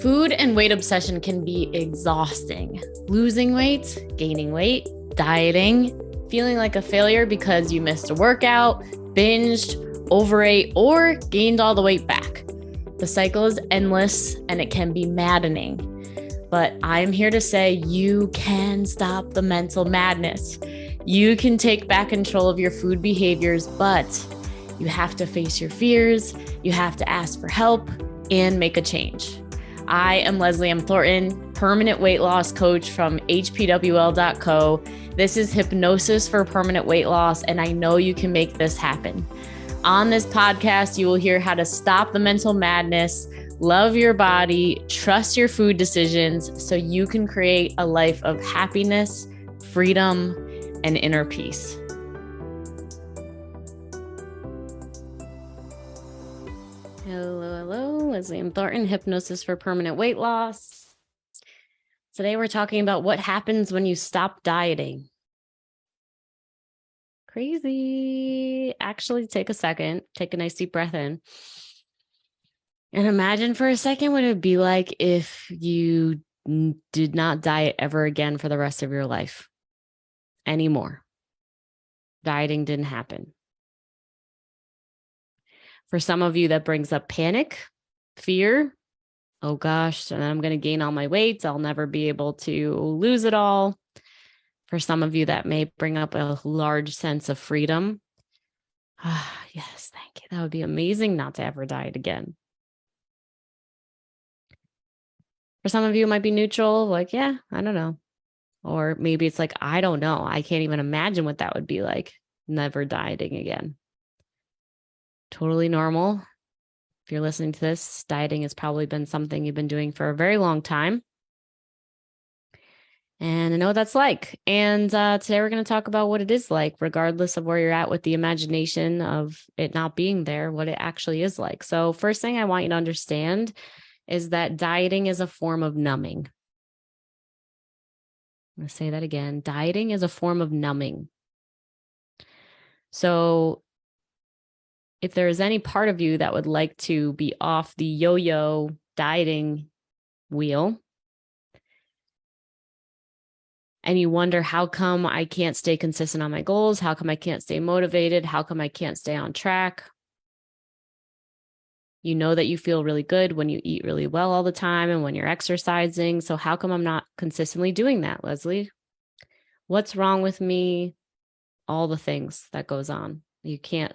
Food and weight obsession can be exhausting. Losing weight, gaining weight, dieting, feeling like a failure because you missed a workout, binged, overate, or gained all the weight back. The cycle is endless and it can be maddening. But I'm here to say you can stop the mental madness. You can take back control of your food behaviors, but you have to face your fears, you have to ask for help, and make a change. I am Leslie M. Thornton, permanent weight loss coach from hpwl.co. This is Hypnosis for Permanent Weight Loss, and I know you can make this happen. On this podcast, you will hear how to stop the mental madness, love your body, trust your food decisions so you can create a life of happiness, freedom, and inner peace. Hello, Leslie M. Thornton, Hypnosis for Permanent Weight Loss. Today we're talking about what happens when you stop dieting. Crazy. Actually, take a second, take a nice deep breath in. And imagine for a second what it would be like if you did not diet ever again for the rest of your life anymore. Dieting didn't happen. For some of you, that brings up panic, fear. Oh gosh, and I'm going to gain all my weight. I'll never be able to lose it all. For some of you, that may bring up a large sense of freedom. Yes, thank you. That would be amazing not to ever diet again. For some of you, it might be neutral, like, yeah, I don't know. Or maybe it's like, I don't know. I can't even imagine what that would be like, never dieting again. Totally normal. If you're listening to this, dieting has probably been something you've been doing for a very long time. And I know what that's like. And today we're going to talk about what it is like, regardless of where you're at with the imagination of it not being there, what it actually is like. So first thing I want you to understand is that dieting is a form of numbing. I'm going to say that again. Dieting is a form of numbing. So if there is any part of you that would like to be off the yo-yo dieting wheel, and you wonder, how come I can't stay consistent on my goals? How come I can't stay motivated? How come I can't stay on track? You know that you feel really good when you eat really well all the time and when you're exercising. So how come I'm not consistently doing that, Leslie? What's wrong with me? All the things that goes on. You can't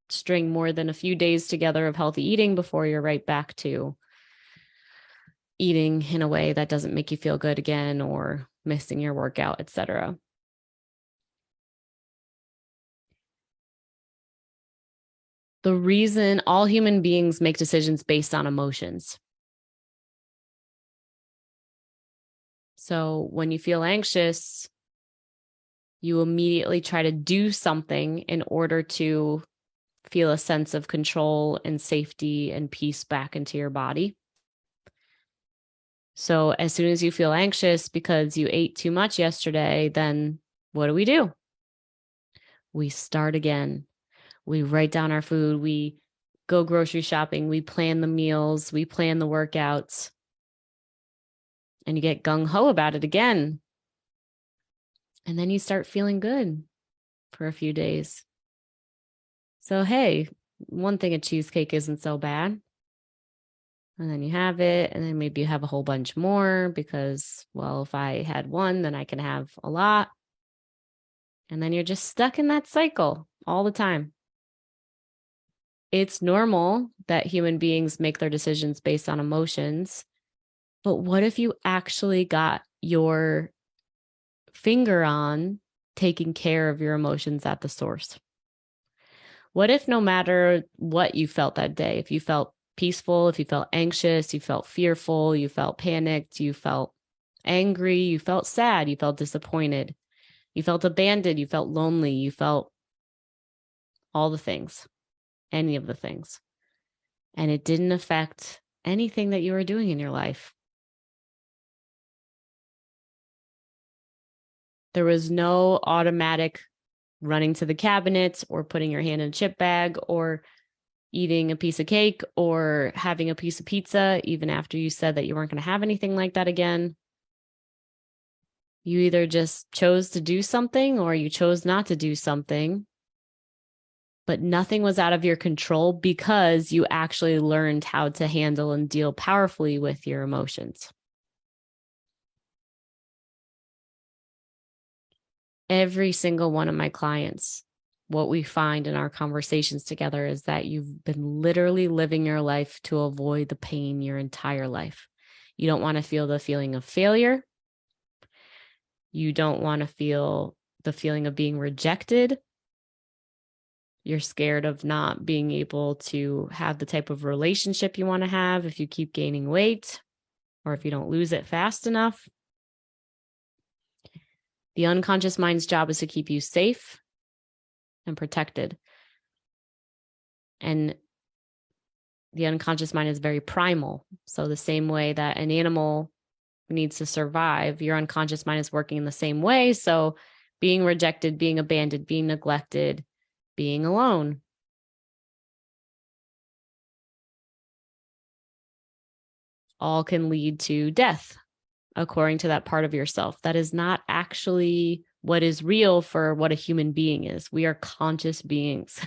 string more than a few days together of healthy eating before you're right back to eating in a way that doesn't make you feel good again, or missing your workout, etc. The reason all human beings make decisions based on emotions. So when you feel anxious, you immediately try to do something in order to feel a sense of control and safety and peace back into your body. So as soon as you feel anxious because you ate too much yesterday, then what do? We start again. We write down our food. We go grocery shopping. We plan the meals. We plan the workouts. And you get gung-ho about it again. And then you start feeling good for a few days. So, hey, one thing of cheesecake isn't so bad. And then you have it, and then maybe you have a whole bunch more because, well, if I had one, then I can have a lot. And then you're just stuck in that cycle all the time. It's normal that human beings make their decisions based on emotions. But what if you actually got your finger on taking care of your emotions at the source? What if no matter what you felt that day, if you felt peaceful, if you felt anxious, you felt fearful, you felt panicked, you felt angry, you felt sad, you felt disappointed, you felt abandoned, you felt lonely, you felt all the things, any of the things, and it didn't affect anything that you were doing in your life. There was no automatic running to the cabinet or putting your hand in a chip bag or eating a piece of cake or having a piece of pizza, even after you said that you weren't going to have anything like that again. You either just chose to do something or you chose not to do something, but nothing was out of your control because you actually learned how to handle and deal powerfully with your emotions. Every single one of my clients, what we find in our conversations together is that you've been literally living your life to avoid the pain your entire life. You don't want to feel the feeling of failure. You don't want to feel the feeling of being rejected. You're scared of not being able to have the type of relationship you want to have if you keep gaining weight or if you don't lose it fast enough. The unconscious mind's job is to keep you safe and protected. And the unconscious mind is very primal. So the same way that an animal needs to survive, your unconscious mind is working in the same way. So being rejected, being abandoned, being neglected, being alone. All can lead to death, according to that part of yourself. That is not actually what is real for what a human being is. We are conscious beings.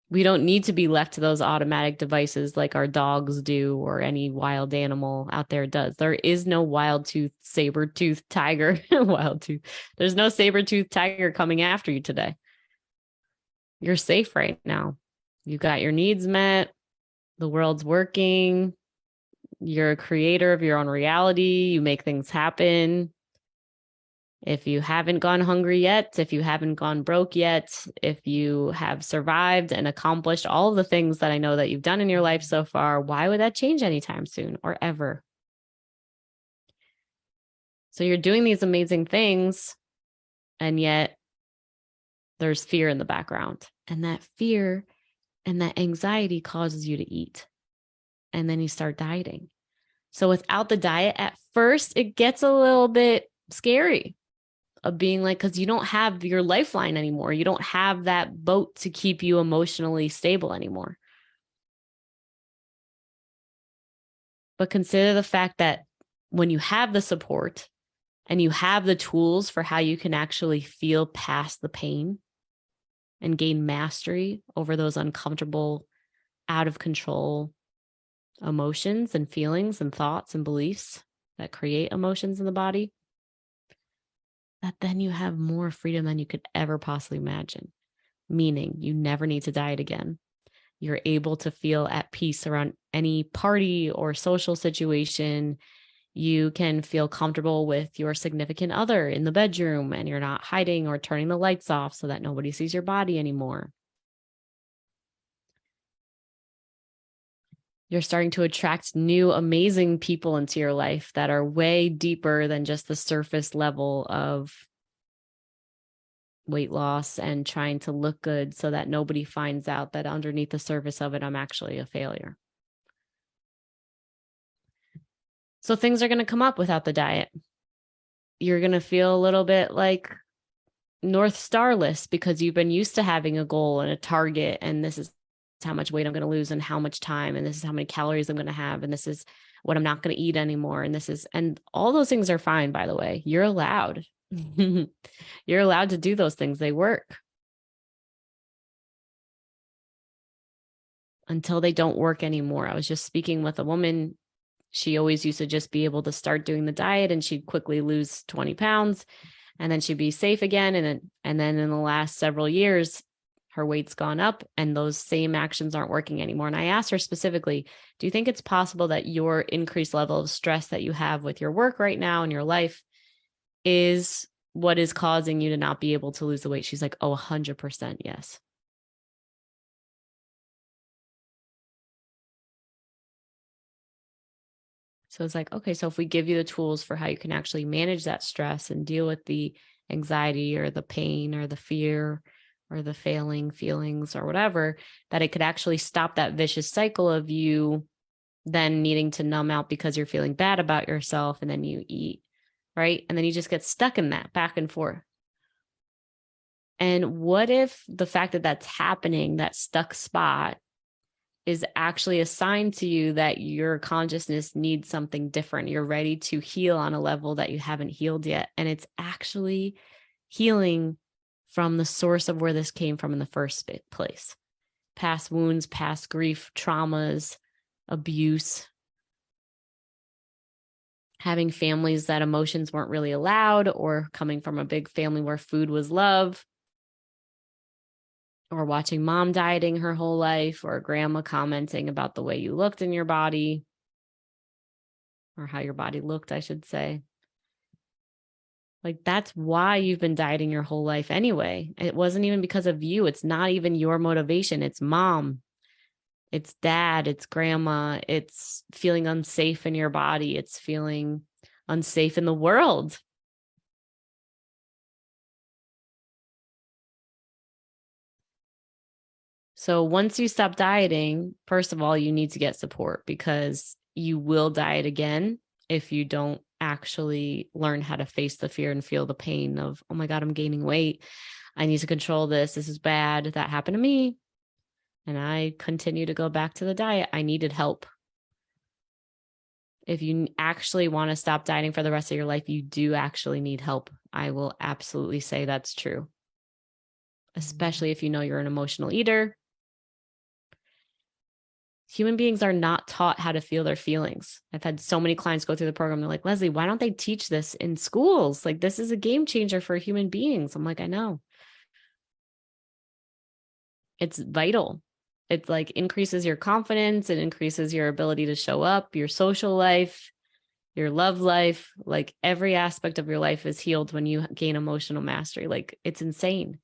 We don't need to be left to those automatic devices like our dogs do or any wild animal out there does. There is no wild-toothed, saber-toothed tiger. Wild-tooth. There's no saber-toothed tiger coming after you today. You're safe right now. You got your needs met. The world's working. You're a creator of your own reality. You make things happen. If you haven't gone hungry yet, if you haven't gone broke yet, if you have survived and accomplished all of the things that I know that you've done in your life so far, why would that change anytime soon or ever? So you're doing these amazing things, and yet there's fear in the background. And that fear and that anxiety causes you to eat. And then you start dieting. So without the diet, at first, it gets a little bit scary of being like, because you don't have your lifeline anymore. You don't have that boat to keep you emotionally stable anymore. But consider the fact that when you have the support and you have the tools for how you can actually feel past the pain and gain mastery over those uncomfortable, out of control emotions and feelings and thoughts and beliefs that create emotions in the body, that then you have more freedom than you could ever possibly imagine. Meaning you never need to diet again. You're able to feel at peace around any party or social situation. You can feel comfortable with your significant other in the bedroom, and you're not hiding or turning the lights off so that nobody sees your body anymore. You're starting to attract new, amazing people into your life that are way deeper than just the surface level of weight loss and trying to look good so that nobody finds out that underneath the surface of it, I'm actually a failure. So things are going to come up without the diet. You're going to feel a little bit like North Starless because you've been used to having a goal and a target, and this is how much weight I'm going to lose and how much time, and this is how many calories I'm going to have, and this is what I'm not going to eat anymore, and all those things are fine, by the way. You're allowed. You're allowed to do those things. They work until they don't work anymore. I was just speaking with a woman. She always used to just be able to start doing the diet and she'd quickly lose 20 pounds and then she'd be safe again. And then in the last several years, her weight's gone up and those same actions aren't working anymore. And I asked her specifically, do you think it's possible that your increased level of stress that you have with your work right now in your life is what is causing you to not be able to lose the weight? She's like, oh, 100% yes. So it's like, okay, so if we give you the tools for how you can actually manage that stress and deal with the anxiety or the pain or the fear or the failing feelings or whatever, that it could actually stop that vicious cycle of you then needing to numb out because you're feeling bad about yourself and then you eat, right? And then you just get stuck in that back and forth. And what if the fact that that's happening, that stuck spot, is actually a sign to you that your consciousness needs something different. You're ready to heal on a level that you haven't healed yet. And it's actually healing from the source of where this came from in the first place. Past wounds, past grief, traumas, abuse, having families that emotions weren't really allowed, or coming from a big family where food was love, or watching mom dieting her whole life, or grandma commenting about the way you looked in your body, or how your body looked, I should say. Like, that's why you've been dieting your whole life anyway. It wasn't even because of you. It's not even your motivation. It's mom, it's dad, it's grandma, it's feeling unsafe in your body. It's feeling unsafe in the world. So once you stop dieting, first of all, you need to get support, because you will diet again if you don't actually learn how to face the fear and feel the pain of, oh my God, I'm gaining weight. I need to control this. This is bad. That happened to me. And I continue to go back to the diet. I needed help. If you actually want to stop dieting for the rest of your life, you do actually need help. I will absolutely say that's true, especially if you know you're an emotional eater. Human beings are not taught how to feel their feelings. I've had so many clients go through the program. They're like, Leslie, why don't they teach this in schools? Like, this is a game changer for human beings. I'm like, I know. It's vital. It like increases your confidence. It increases your ability to show up, your social life, your love life. Like, every aspect of your life is healed when you gain emotional mastery. Like, it's insane.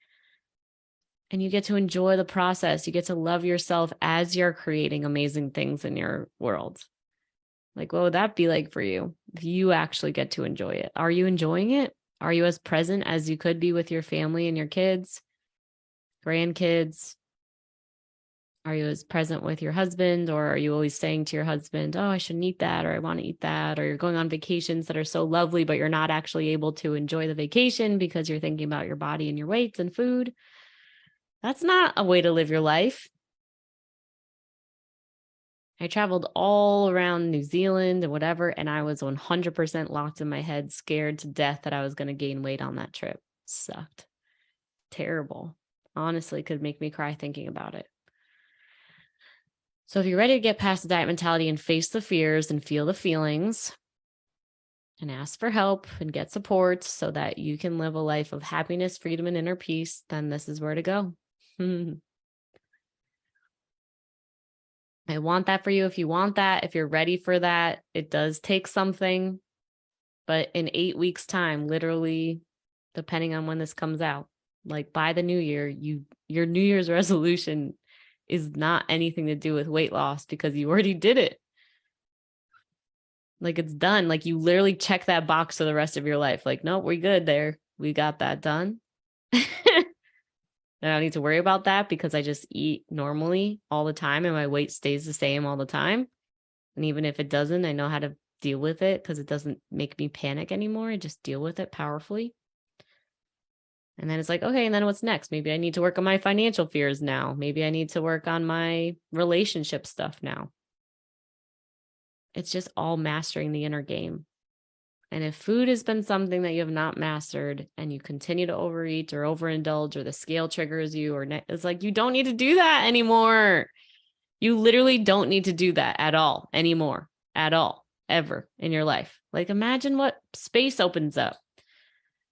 And you get to enjoy the process. You get to love yourself as you're creating amazing things in your world. Like, what would that be like for you if you actually get to enjoy it? Are you enjoying it? Are you as present as you could be with your family and your kids, grandkids? Are you as present with your husband, or are you always saying to your husband, oh, I shouldn't eat that, or I want to eat that, or you're going on vacations that are so lovely, but you're not actually able to enjoy the vacation because you're thinking about your body and your weights and food? That's not a way to live your life. I traveled all around New Zealand and whatever, and I was 100% locked in my head, scared to death that I was going to gain weight on that trip. Sucked. Terrible. Honestly, could make me cry thinking about it. So if you're ready to get past the diet mentality and face the fears and feel the feelings and ask for help and get support so that you can live a life of happiness, freedom, and inner peace, then this is where to go. I want that for you. If you want that, if you're ready for that, it does take something, but in 8 weeks time, literally, depending on when this comes out, like by the new year, your New Year's resolution is not anything to do with weight loss, because you already did it. Like, it's done. Like, you literally check that box for the rest of your life. Like, nope, we're good there. We got that done. I don't need to worry about that because I just eat normally all the time and my weight stays the same all the time. And even if it doesn't, I know how to deal with it because it doesn't make me panic anymore. I just deal with it powerfully. And then it's like, okay, and then what's next? Maybe I need to work on my financial fears now. Maybe I need to work on my relationship stuff now. It's just all mastering the inner game. And if food has been something that you have not mastered and you continue to overeat or overindulge, or the scale triggers you, or it's like, you don't need to do that anymore. You literally don't need to do that at all anymore, at all, ever in your life. Like, imagine what space opens up.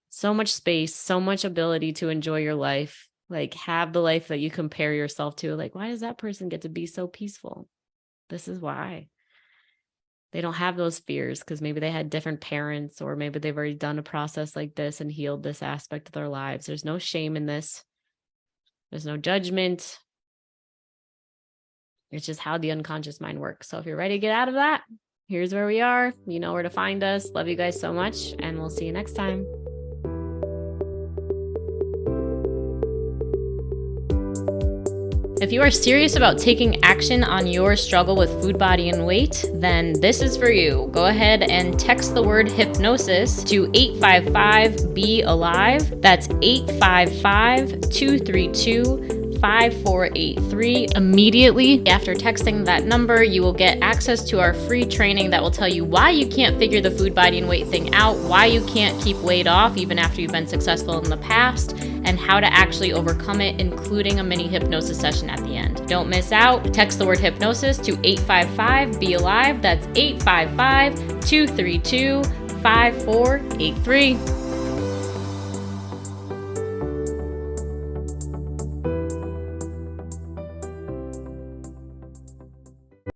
So much space, so much ability to enjoy your life. Like, have the life that you compare yourself to. Like, why does that person get to be so peaceful? This is why. They don't have those fears because maybe they had different parents, or maybe they've already done a process like this and healed this aspect of their lives. There's no shame in this. There's no judgment. It's just how the unconscious mind works. So if you're ready to get out of that, here's where we are. You know where to find us. Love you guys so much, and we'll see you next time. If you are serious about taking action on your struggle with food, body, and weight, then this is for you. Go ahead and text the word hypnosis to 855-BE-ALIVE. That's 855-232-5483. Immediately after texting that number, you will get access to our free training that will tell you why you can't figure the food, body, and weight thing out, why you can't keep weight off even after you've been successful in the past, and how to actually overcome it, including a mini hypnosis session at the end. Don't miss out. Text the word hypnosis to 855-BE-ALIVE. That's 855-232-5483.